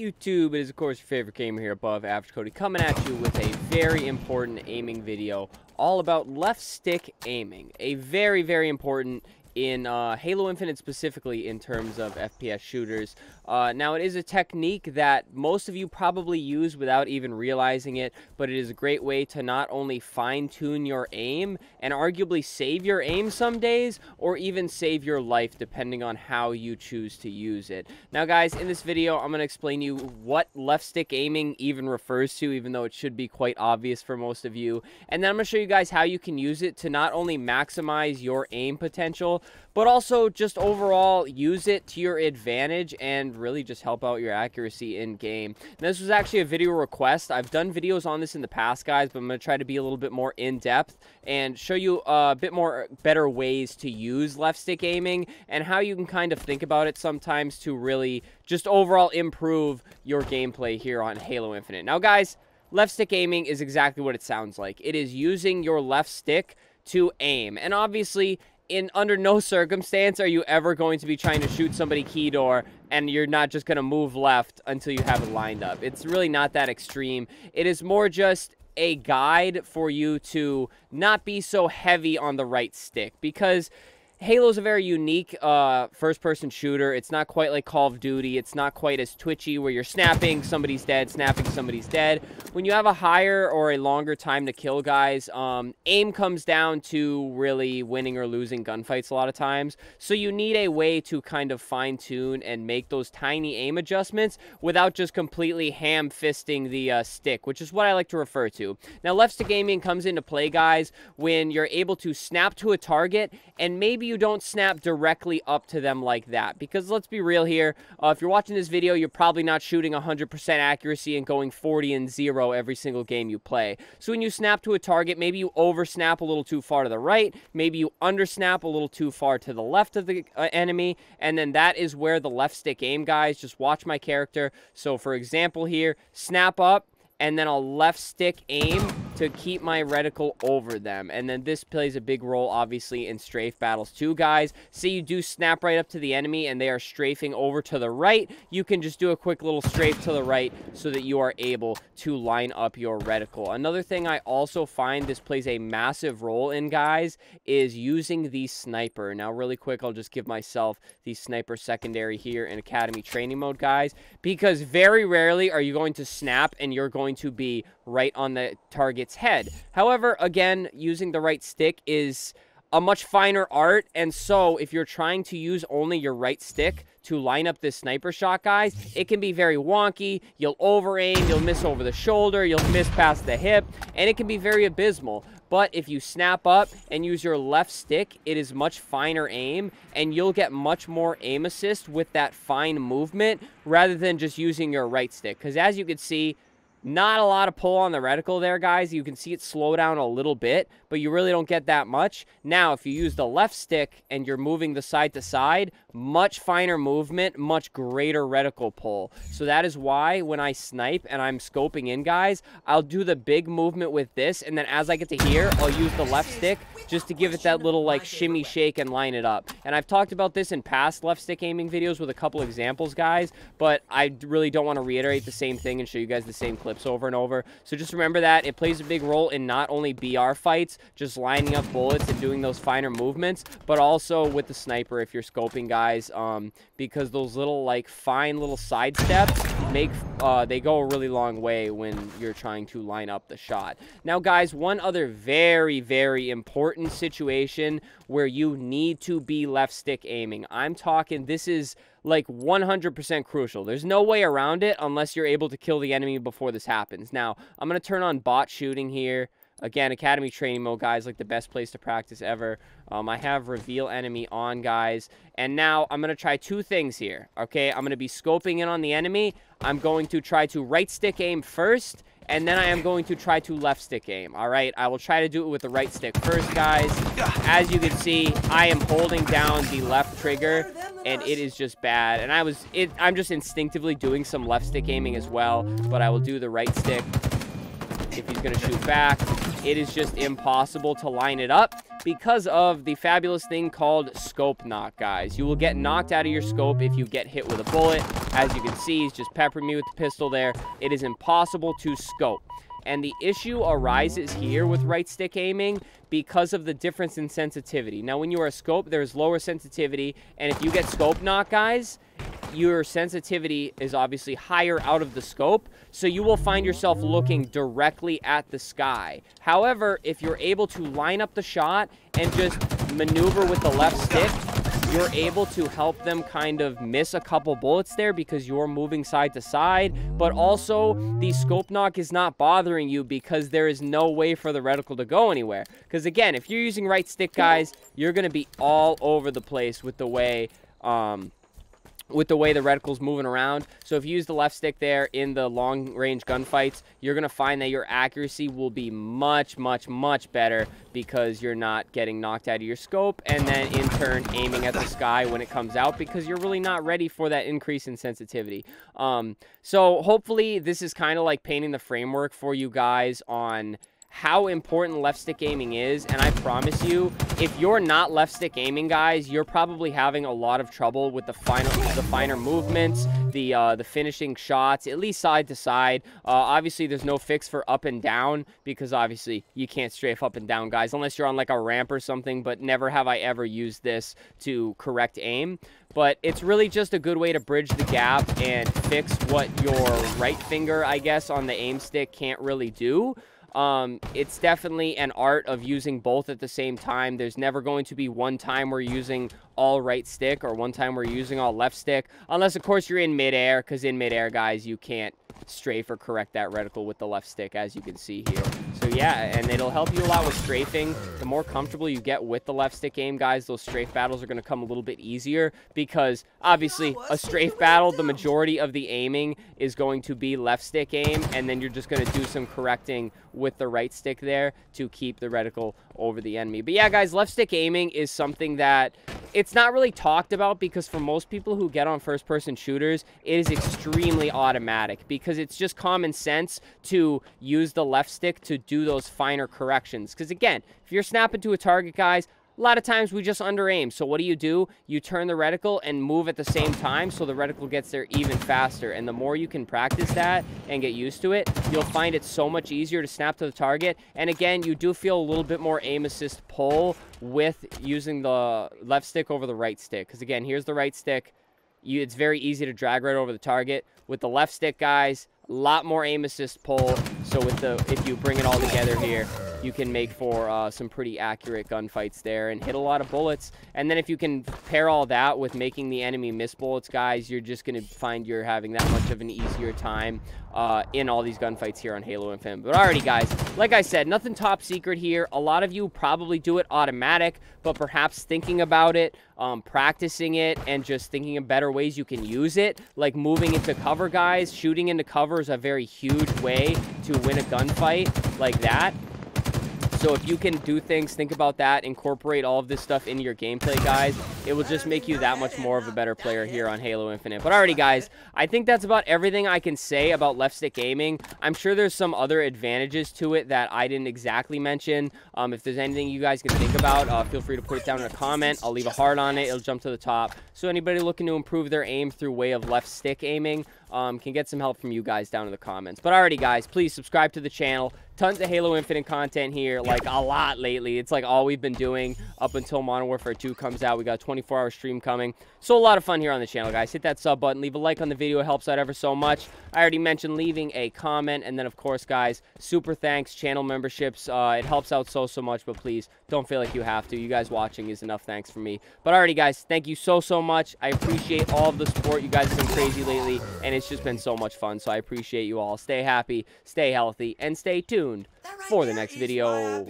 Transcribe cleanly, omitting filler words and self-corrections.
YouTube, it is of course your favorite gamer here above, Average Cody, coming at you with a very important aiming video all about left stick aiming. A very, very important in Halo Infinite specifically in terms of FPS shooters. Now, it is a technique that most of you probably use without even realizing it, but it is a great way to not only fine-tune your aim and arguably save your aim some days, or even save your life depending on how you choose to use it. Now, guys, in this video, I'm going to explain to you what left stick aiming even refers to, even though it should be quite obvious for most of you. And then I'm going to show you guys how you can use it to not only maximize your aim potential, but also just overall use it to your advantage and really just help out your accuracy in game. Now, this was actually a video request. I've done videos on this in the past, guys, but I'm going to try to be a little bit more in-depth and show you a bit more better ways to use left stick aiming and how you can kind of think about it sometimes to really just overall improve your gameplay here on Halo Infinite. Now, guys, left stick aiming is exactly what it sounds like. It is using your left stick to aim, and obviously under no circumstance are you ever going to be trying to shoot somebody key door and you're not just going to move left until you have it lined up. It's really not that extreme. It is more just a guide for you to not be so heavy on the right stick, because Halo's a very unique first-person shooter. It's not quite like Call of Duty. It's not quite as twitchy where you're snapping, somebody's dead, snapping, somebody's dead. When you have a higher or a longer time to kill, guys, aim comes down to really winning or losing gunfights a lot of times. So you need a way to kind of fine-tune and make those tiny aim adjustments without just completely ham-fisting the stick, which is what I like to refer to. Now, left stick aiming comes into play, guys, when you're able to snap to a target and maybe you don't snap directly up to them like that, because let's be real here, if you're watching this video, you're probably not shooting 100% accuracy and going 40-0 every single game you play. So when you snap to a target, maybe you over snap a little too far to the right, maybe you under snap a little too far to the left of the enemy, and then that is where the left stick aim, guys, just watch my character. So for example here, snap up, and then I'll left stick aim to keep my reticle over them. And then this plays a big role, obviously, in strafe battles too, guys. Say you do snap right up to the enemy and they are strafing over to the right, you can just do a quick little strafe to the right so that you are able to line up your reticle. Another thing I also find this plays a massive role in, guys, is using the sniper. Now, really quick, I'll just give myself the sniper secondary here in Academy training mode, guys, because very rarely are you going to snap and you're going to be right on the target's head. However, again, using the right stick is a much finer art, and so if you're trying to use only your right stick to line up this sniper shot, guys, it can be very wonky. You'll over aim, you'll miss over the shoulder, you'll miss past the hip, and it can be very abysmal. But if you snap up and use your left stick, it is much finer aim, and you'll get much more aim assist with that fine movement rather than just using your right stick. Because as you can see, not a lot of pull on the reticle there, guys. You can see it slow down a little bit, but you really don't get that much. Now, if you use the left stick and you're moving the side to side, much finer movement, much greater reticle pull. So that is why when I snipe and I'm scoping in, guys, I'll do the big movement with this, and then as I get to here, I'll use the left stick just to give it that little like shimmy shake and line it up. And I've talked about this in past left stick aiming videos with a couple examples, guys, but I really don't want to reiterate the same thing and show you guys the same clips over and over. So just remember that it plays a big role in not only BR fights, just lining up bullets and doing those finer movements, but also with the sniper if you're scoping, guys, because those little like fine little side steps make they go a really long way when you're trying to line up the shot. Now, guys, one other very, very important situation where you need to be left stick aiming. I'm talking, this is like 100% crucial. There's no way around it unless you're able to kill the enemy before this happens. Now, I'm going to turn on bot shooting here. Again, Academy training mode, guys, like the best place to practice ever. I have reveal enemy on, guys. And now I'm going to try two things here, okay? I'm going to be scoping in on the enemy. I'm going to try to right stick aim first, and then I am going to try to left stick aim, all right? I will try to do it with the right stick first, guys. As you can see, I am holding down the left trigger, and it is just bad. And I'm just instinctively doing some left stick aiming as well, but I will do the right stick if he's going to shoot back. it is just impossible to line it up because of the fabulous thing called scope knock, guys. You will get knocked out of your scope if you get hit with a bullet. As you can see, he's just peppering me with the pistol there. It is impossible to scope. And the issue arises here with right stick aiming because of the difference in sensitivity. Now, when you are a scope, there's lower sensitivity, and if you get scope knock, guys, your sensitivity is obviously higher out of the scope, so you will find yourself looking directly at the sky. However, if you're able to line up the shot and just maneuver with the left stick, you're able to help them kind of miss a couple bullets there because you're moving side to side, but also the scope knock is not bothering you because there is no way for the reticle to go anywhere. Because again, if you're using right stick, guys, you're going to be all over the place with the way the reticle's moving around. So if you use the left stick there in the long range gunfights, you're going to find that your accuracy will be much, much, much better because you're not getting knocked out of your scope and then in turn aiming at the sky when it comes out because you're really not ready for that increase in sensitivity. So hopefully this is kind of like painting the framework for you guys on how important left stick aiming is, and I promise you, if you're not left stick aiming, guys, you're probably having a lot of trouble with the finer movements, the finishing shots, at least side to side. Obviously, there's no fix for up and down because obviously you can't strafe up and down, guys, unless you're on like a ramp or something. But never have I ever used this to correct aim. But it's really just a good way to bridge the gap and fix what your right finger, I guess, on the aim stick can't really do. It's definitely an art of using both at the same time. There's never going to be one time we're using all right stick or one time we're using all left stick, unless of course you're in midair, because in midair, guys, you can't strafe or correct that reticle with the left stick, as you can see here. So yeah, and it'll help you a lot with strafing. The more comfortable you get with the left stick aim, guys, those strafe battles are going to come a little bit easier because obviously a strafe battle, the majority of the aiming is going to be left stick aim, and then you're just going to do some correcting with the right stick there to keep the reticle over the enemy. But yeah, guys, left stick aiming is something that it's not really talked about because for most people who get on first-person shooters, it is extremely automatic because it's just common sense to use the left stick to do those finer corrections. Because again, if you're snapping to a target, guys, a lot of times we just under aim. So what do? You turn the reticle and move at the same time so the reticle gets there even faster. And the more you can practice that and get used to it, you'll find it so much easier to snap to the target. And again, you do feel a little bit more aim assist pull with using the left stick over the right stick. Because again, here's the right stick. It's very easy to drag right over the target. With the left stick, guys, a lot more aim assist pull. So if you bring it all together here, you can make for some pretty accurate gunfights there and hit a lot of bullets. And then if you can pair all that with making the enemy miss bullets, guys, you're just going to find you're having that much of an easier time in all these gunfights here on Halo Infinite. But alrighty, guys, like I said, nothing top secret here. A lot of you probably do it automatic, but perhaps thinking about it, practicing it, and just thinking of better ways you can use it, like moving into cover, guys. Shooting into cover is a very huge way to win a gunfight like that. So if you can do things, think about that, incorporate all of this stuff into your gameplay, guys, it will just make you that much more of a better player here on Halo Infinite. But alrighty, guys, I think that's about everything I can say about left stick aiming. I'm sure there's some other advantages to it that I didn't exactly mention. If there's anything you guys can think about, feel free to put it down in a comment. I'll leave a heart on it. It'll jump to the top. So anybody looking to improve their aim through way of left stick aiming can get some help from you guys down in the comments. But alrighty, guys, please subscribe to the channel. Tons of Halo Infinite content here, like a lot lately. It's like all we've been doing up until Modern Warfare 2 comes out. We got a 24-hour stream coming. So a lot of fun here on the channel, guys. Hit that sub button. Leave a like on the video. It helps out ever so much. I already mentioned leaving a comment. And then, of course, guys, super thanks. Channel memberships. It helps out so much. But please, don't feel like you have to. You guys watching is enough thanks for me. But alrighty, guys, thank you so much. I appreciate all of the support. You guys have been crazy lately. And it's just been so much fun. So I appreciate you all. Stay happy, stay healthy, and stay tuned for the next video.